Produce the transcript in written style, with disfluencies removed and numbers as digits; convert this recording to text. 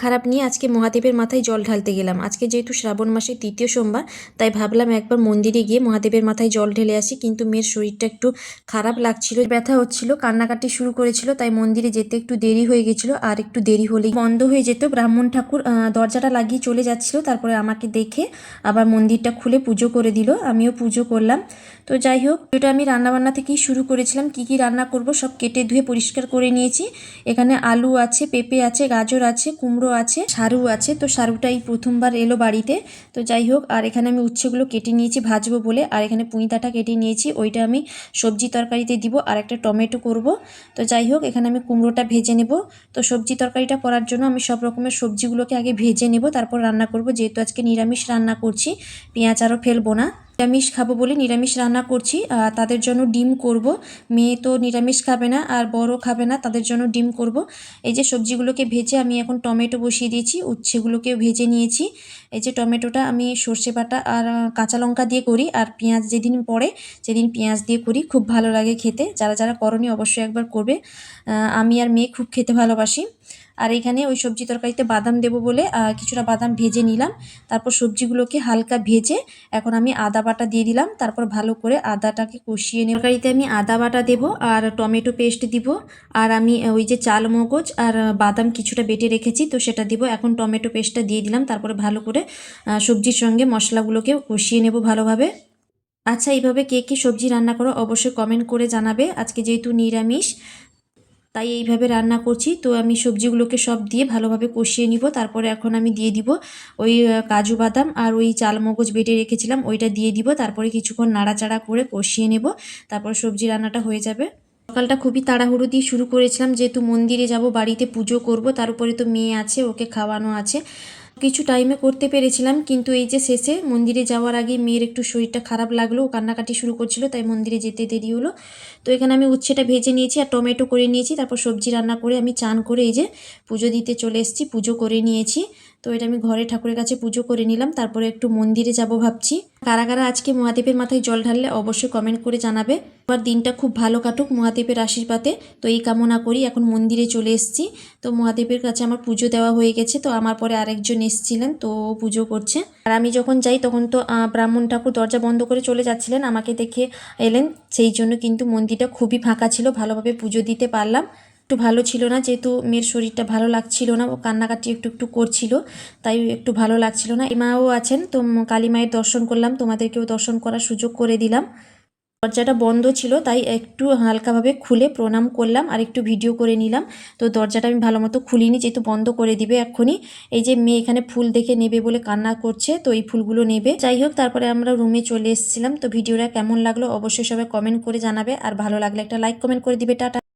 খারাপ নিয়ে আজকে মহাদেবের মাথায় জল ঢালতে গেলাম। আজকে যেহেতু শ্রাবণ মাসের ৩য় সোমবার, তাই ভাবলাম একবার মন্দিরে গিয়ে মহাদেবের মাথায় জল ঢেলে আসি। কিন্তু মেয়ের শরীরটা একটু খারাপ লাগছিল, ব্যথা হচ্ছিল, কান্নাকাটি শুরু করেছিল, তাই মন্দিরে যেতে একটু দেরি হয়ে গেছিলো। আর একটু দেরি হলেই বন্ধ হয়ে যেত। ব্রাহ্মণ ঠাকুর দরজাটা লাগিয়ে চলে যাচ্ছিল, তারপরে আমাকে দেখে আবার মন্দিরটা খুলে পুজো করে দিল। আমিও পুজো করলাম। তো যাই হোক, এটা আমি রান্নাবান্না থেকেই শুরু করেছিলাম। কি কি রান্না করব সব কেটে ধুয়ে পরিষ্কার করে নিয়েছি। এখানে আলু আছে, পেঁপে আছে, গাজর আছে, কুমড়ো আছে, সারু আছে। তো সারুটাই প্রথমবার এলো বাড়িতে। তো যাই হোক, আর এখানে আমি উচ্ছেগুলো কেটে নিয়েছি ভাজবো বলে। আর এখানে পুঁইতাটা কেটে নিয়েছি, ওইটা আমি সবজি তরকারিতে দিব। আর একটা টমেটো করব। তো যাই হোক, এখানে আমি কুমড়োটা ভেজে নেব। তো সবজি তরকারিটা করার জন্য আমি সব রকমের সবজিগুলোকে আগে ভেজে নেব, তারপর রান্না করব। যেহেতু আজকে নিরামিষ রান্না করছি, পেঁয়াজ আরও ফেলবো না। নিরামিষ খাবো বলে নিরামিষ রান্না করছি। তাদের জন্য ডিম করব। মেয়ে তো নিরামিষ খাবে না, আর বড় খাবে না, তাদের জন্য ডিম করব। এই যে সবজিগুলোকে ভেজে আমি এখন টমেটো বসিয়ে দিয়েছি, উচ্ছেগুলোকেও ভেজে নিয়েছি। এই যে টমেটোটা আমি সর্ষে বাটা আর কাঁচা লঙ্কা দিয়ে করি, আর পেঁয়াজ যেদিন পড়ে সেদিন পেঁয়াজ দিয়ে করি, খুব ভালো লাগে খেতে। যারা যারা করনি অবশ্যই একবার করবে। আমি আর মেয়ে খুব খেতে ভালোবাসি। আর এখানে ওই সবজি তরকারিতে বাদাম দেবো বলে কিছুটা বাদাম ভেজে নিলাম। তারপর সবজিগুলোকে হালকা ভেজে এখন আমি আদা বাটা দিয়ে দিলাম। তারপর ভালো করে আদাটাকে কষিয়ে নেব। তরকারিতে আমি আদা বাটা দেবো আর টমেটো পেস্ট দিব। আর আমি ওই যে চাল মগজ আর বাদাম কিছুটা বেটে রেখেছি, তো সেটা দিব। এখন টমেটো পেস্টটা দিয়ে দিলাম। তারপরে ভালো করে সবজির সঙ্গে মশলাগুলোকেও কষিয়ে নেব ভালোভাবে। আচ্ছা, এইভাবে কে কী সবজি রান্না করো অবশ্যই কমেন্ট করে জানাবে। আজকে যেহেতু নিরামিষ, তাই এইভাবে রান্না করছি। তো আমি সবজিগুলোকে সব দিয়ে ভালোভাবে কষিয়ে নিব। তারপরে এখন আমি দিয়ে দিব ওই কাজু বাদাম আর ওই চাল মগজ বেটে রেখেছিলাম, ওইটা দিয়ে দিব। তারপরে কিছুক্ষণ নাড়াচাড়া করে কষিয়ে নেব, তারপর সবজি রান্নাটা হয়ে যাবে। সকালটা খুবই তাড়াহুড়ো দিয়ে শুরু করেছিলাম, যেহেতু মন্দিরে যাব, বাড়িতে পুজো করব, তার উপরে তো মেয়ে আছে, ওকে খাওয়ানো আছে। কিছু টাইমে করতে পেরেছিলাম, কিন্তু এই যে শেষে মন্দিরে যাওয়ার আগে মেয়ের একটু শরীরটা খারাপ লাগলো, ও কান্নাকাটি শুরু করছিল, তাই মন্দিরে যেতে দেরি হলো। তো এখানে আমি উচ্ছেটা ভেজে নিয়েছি আর টমেটো করে নিয়েছি। তারপর সবজি রান্না করে আমি চান করে এই যে পুজো দিতে চলে এসেছি, পুজো করে নিয়েছি। তো এটা আমি ঘরে ঠাকুরের কাছে পুজো করে নিলাম। তারপরে একটু মন্দিরে যাব ভাবছি। কারা কারা আজকে মহাদেবের মাথায় জল ঢাললে অবশ্যই কমেন্ট করে জানাবে। আমার দিনটা খুব ভালো কাটুক মহাদেবের আশীর্বাদে, তো এই কামনা করি। এখন মন্দিরে চলে এসেছি। তো মহাদেবের কাছে আমার পুজো দেওয়া হয়ে গেছে। তো আমার পরে আরেকজন এসেছিলেন, তো পুজো করছে। আর আমি যখন যাই তখন তো ব্রাহ্মণ ঠাকুর দরজা বন্ধ করে চলে যাচ্ছিলেন, আমাকে দেখে এলেন। সেই জন্য কিন্তু মন্দিরটা খুবই ফাঁকা ছিল, ভালোভাবে পুজো দিতে পারলাম। একটু ভালো ছিল না, যেহেতু মেয়ের শরীরটা ভালো লাগছিল না, ও কান্নাকাটি একটু একটু করছিল, তাই একটু ভালো লাগছিল না। মাও আছেন, তো কালী মায়ের দর্শন করলাম, তোমাদেরকেও দর্শন করার সুযোগ করে দিলাম। দরজাটা বন্ধ ছিল, তাই একটু হালকাভাবে খুলে প্রণাম করলাম আর একটু ভিডিও করে নিলাম। তো দরজাটা আমি ভালো মতো খুলিনি, যেহেতু বন্ধ করে দিবে এক্ষুনি। এই যে মেয়ে এখানে ফুল দেখে নেবে বলে কান্না করছে, তো এই ফুলগুলো নেবে। যাই হোক, তারপরে আমরা রুমে চলে এসেছিলাম। তো ভিডিওটা কেমন লাগলো অবশ্যই সবাই কমেন্ট করে জানাবে, আর ভালো লাগলে একটা লাইক কমেন্ট করে দিবে। টাটা।